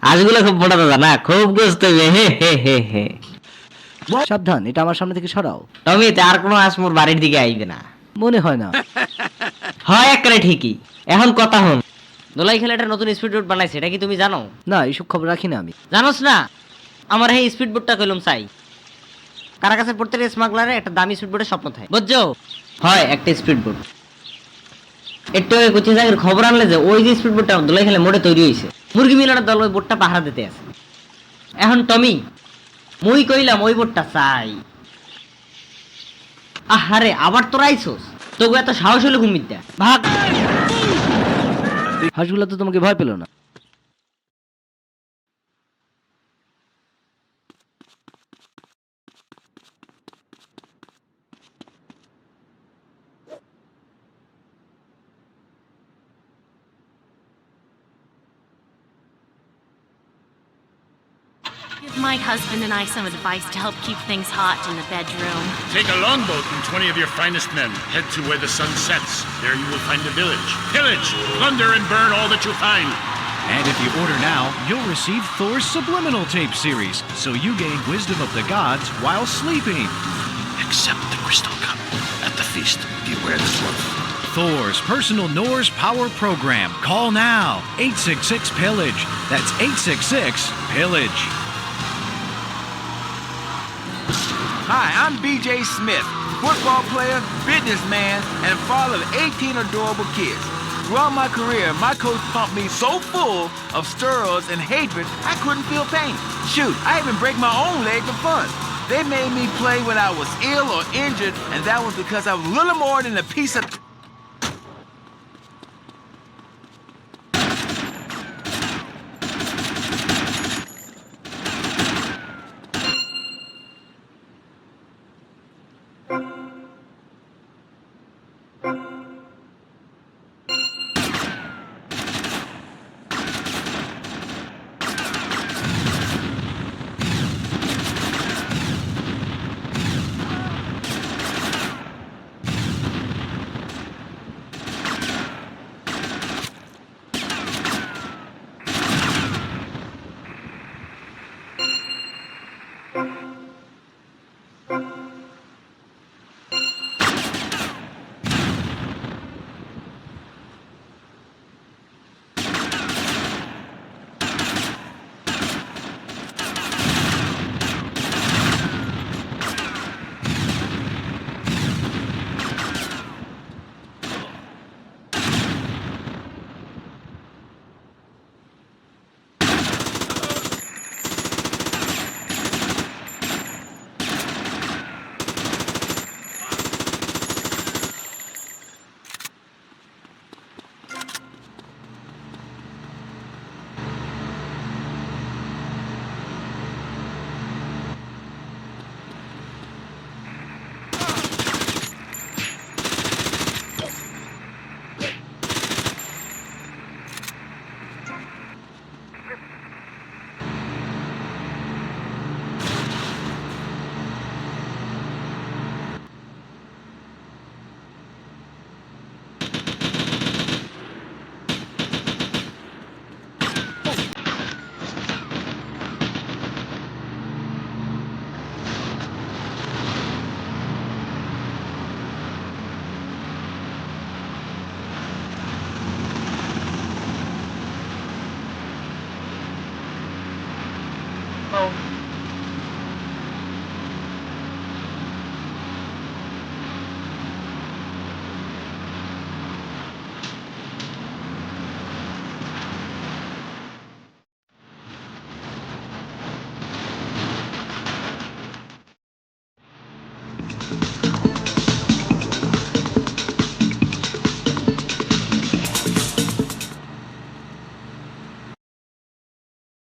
হাঁসগুলো খুব মোটা দাদা না, খুব গোস্ত হবে। হে হে হে হে। সাবধান, এটা আমার সামনে থেকে সরাও। টমি আর কোনো হাঁস মোর বাড়ির দিকে আইবে না। মনে হয় না। হয় একেবারে ঠিকই। এখন কথা হন, দোলাই খেলাটা নতুন স্পিড বোট বানাইছে, এটা কি তুমি জানো? না, এইসব খবর রাখি না আমি। জানোস না? আমার এই স্পিড বোটটা কইলাম চাই। কারা কাছে প্রত্যেক স্মাগলারে একটা দামি স্পিড বোটের স্বপ্ন থাকে, বুঝছো? হয় একটা স্পিড বোট। একটু আগে কোচি জায়গার খবর আনলে যে ওই যে স্পিড বোটটা দোলাই খেলে মোড়ে তৈরি হয়েছে, মুরগি মিলানোর দল ওই বোটটা পাহারা দিতে আছে। এখন টমি মুই কইলাম ওই বোটটা চাই। আহারে আবার তোরা আইছোস, তোকে এত সাহস হলে ঘুমিতে ভাগ। হাঁসগুলো তো তোমাকে ভয় পেল না। Give my husband and I some advice to help keep things hot in the bedroom. Take a longboat and 20 of your finest men. Head to where the sun sets. There you will find a village. Pillage, plunder, and burn all that you find. And if you order now, you'll receive Thor's Subliminal Tape series, so you gain wisdom of the gods while sleeping. Accept the crystal cup. At the feast, beware the dwarf. Thor's personal Norse power program. Call now. 866-PILLAGE. That's 866-PILLAGE. Hi, I'm BJ Smith, football player, businessman, and father of 18 adorable kids. Throughout my career, my coach pumped me so full of steroids and hatred, I couldn't feel pain. Shoot, I even break my own leg for fun. They made me play when I was ill or injured, and that was because I was little more than a piece of...